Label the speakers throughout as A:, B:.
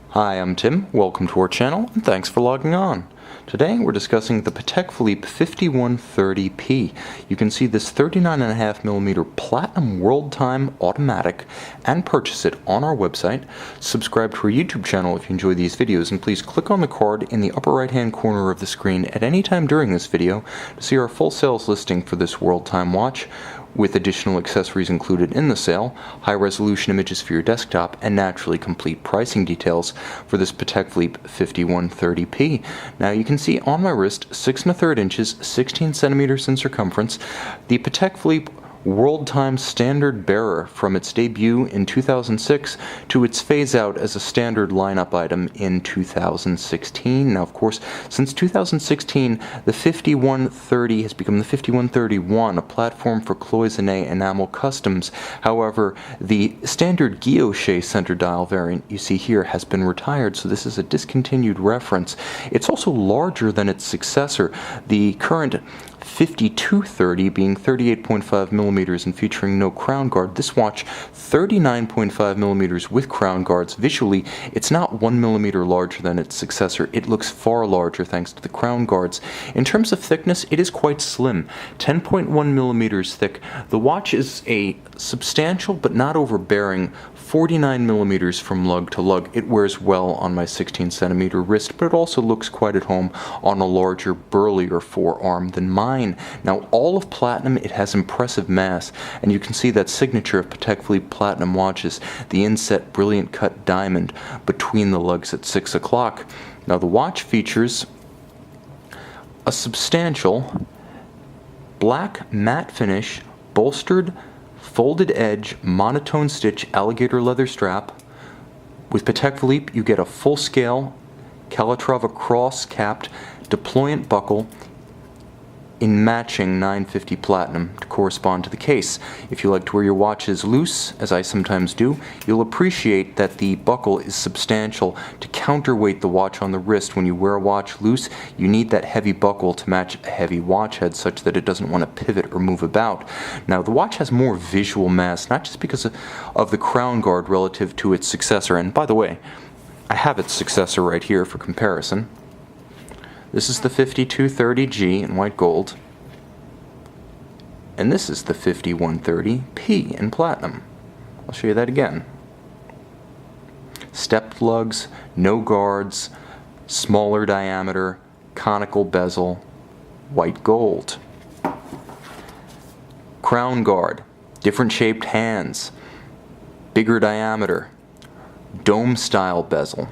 A: Hi, I'm Tim. Welcome to our channel, and thanks for logging on. Today we're discussing the Patek Philippe 5130P. You can see this 39.5mm Platinum World Time automatic and purchase it on our website. Subscribe to our YouTube channel if you enjoy these videos, and please click on the card in the upper right hand corner of the screen at any time during this video to see our full sales listing for this World Time watch, with additional accessories included in the sale, high-resolution images for your desktop, and naturally complete pricing details for this Patek Philippe 5130P. Now you can see on my wrist, 6 1/3 inches, 16 centimeters in circumference, the Patek Philippe World Time standard bearer from its debut in 2006 to its phase out as a standard lineup item in 2016. Now, of course, since 2016, the 5130 has become the 5131, a platform for cloisonné enamel customs. However, the standard guilloche center dial variant you see here has been retired, so this is a discontinued reference. It's also larger than its successor, the current 5230 being 38.5 millimeters and featuring no crown guard. This watch, 39.5 millimeters with crown guards. Visually, it's not 1 millimeter larger than its successor. It looks far larger thanks to the crown guards. In terms of thickness, it is quite slim, 10.1 millimeters thick. The watch is a substantial but not overbearing 49 millimeters from lug to lug. It wears well on my 16 centimeter wrist, but it also looks quite at home on a larger, burlier forearm than mine. Now, all of platinum, it has impressive mass, and you can see that signature of Patek Philippe Platinum watches, the inset brilliant cut diamond between the lugs at 6 o'clock. Now, the watch features a substantial black matte finish, bolstered folded edge, monotone stitch alligator leather strap. With Patek Philippe, you get a full-scale Calatrava cross-capped deployant buckle in matching 950 platinum to correspond to the case. If you like to wear your watches loose, as I sometimes do, you'll appreciate that the buckle is substantial to counterweight the watch on the wrist. When you wear a watch loose, you need that heavy buckle to match a heavy watch head such that it doesn't want to pivot or move about. Now, the watch has more visual mass, not just because of the crown guard relative to its successor, and by the way, I have its successor right here for comparison. This is the 5230G in white gold, and this is the 5130P in platinum. I'll show you that again. Stepped lugs, no guards, smaller diameter, conical bezel, white gold. Crown guard, different shaped hands, bigger diameter, dome style bezel.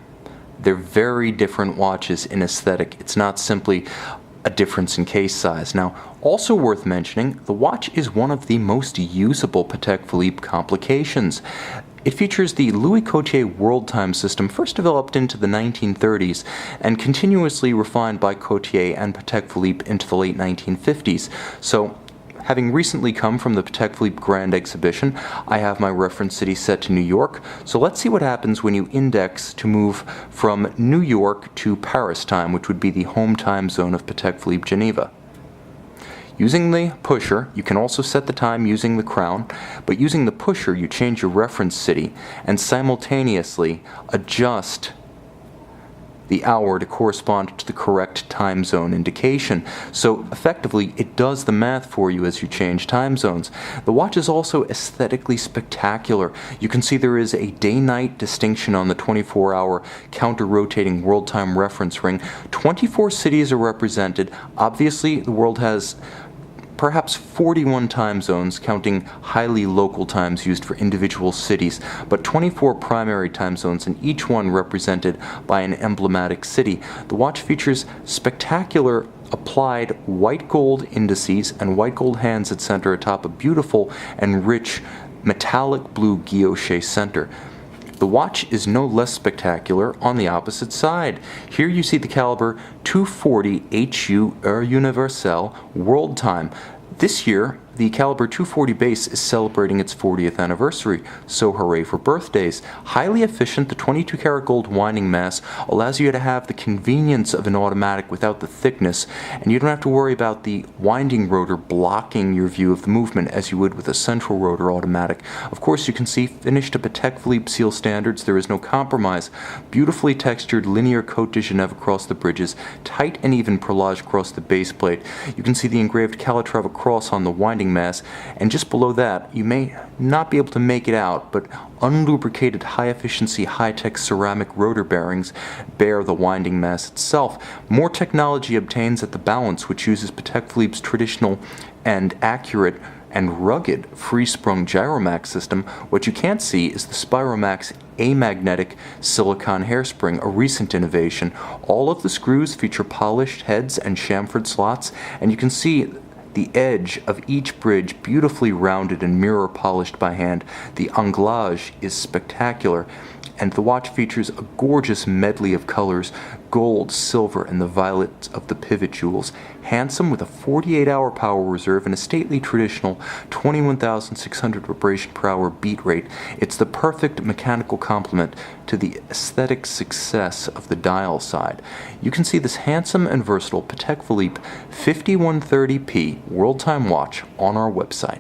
A: They're very different watches in aesthetic. It's not simply a difference in case size. Now, also worth mentioning, the watch is one of the most usable Patek Philippe complications. It features the Louis Cotier World Time system, first developed into the 1930s and continuously refined by Cotier and Patek Philippe into the late 1950s. So, having recently come from the Patek Philippe Grand Exhibition, I have my reference city set to New York, so let's see what happens when you index to move from New York to Paris time, which would be the home time zone of Patek Philippe Geneva. Using the pusher, you can also set the time using the crown, but using the pusher you change your reference city and simultaneously adjust the hour to correspond to the correct time zone indication. So effectively, it does the math for you as you change time zones. The watch is also aesthetically spectacular. You can see there is a day-night distinction on the 24-hour counter-rotating world time reference ring. 24 cities are represented. Obviously, the world has perhaps 41 time zones, counting highly local times used for individual cities, but 24 primary time zones, and each one represented by an emblematic city. The watch features spectacular applied white gold indices and white gold hands at center atop a beautiful and rich metallic blue guilloche center. The watch is no less spectacular on the opposite side. Here you see the caliber 240 HU Heure Universelle World Time. This year, The caliber 240 base is celebrating its 40th anniversary, so hooray for birthdays. Highly efficient, the 22 karat gold winding mass allows you to have the convenience of an automatic without the thickness, and you don't have to worry about the winding rotor blocking your view of the movement as you would with a central rotor automatic. Of course, you can see finished to Patek Philippe seal standards, there is no compromise. Beautifully textured linear Côte de Genève across the bridges, tight and even perlage across the base plate. You can see the engraved Calatrava cross on the winding mass, and just below that, you may not be able to make it out, but unlubricated high-efficiency high-tech ceramic rotor bearings bear the winding mass itself. More technology obtains at the balance, which uses Patek Philippe's traditional and accurate and rugged free-sprung Gyromax system. What you can't see is the Spiromax amagnetic silicon hairspring, a recent innovation. All of the screws feature polished heads and chamfered slots, and you can see the edge of each bridge beautifully rounded and mirror polished by hand. The anglage is spectacular, and the watch features a gorgeous medley of colors: gold, silver, and the violet of the pivot jewels. Handsome, with a 48-hour power reserve and a stately traditional 21,600 vibration per hour beat rate, it's the perfect mechanical complement to the aesthetic success of the dial side. You can see this handsome and versatile Patek Philippe 5130P World Time watch on our website.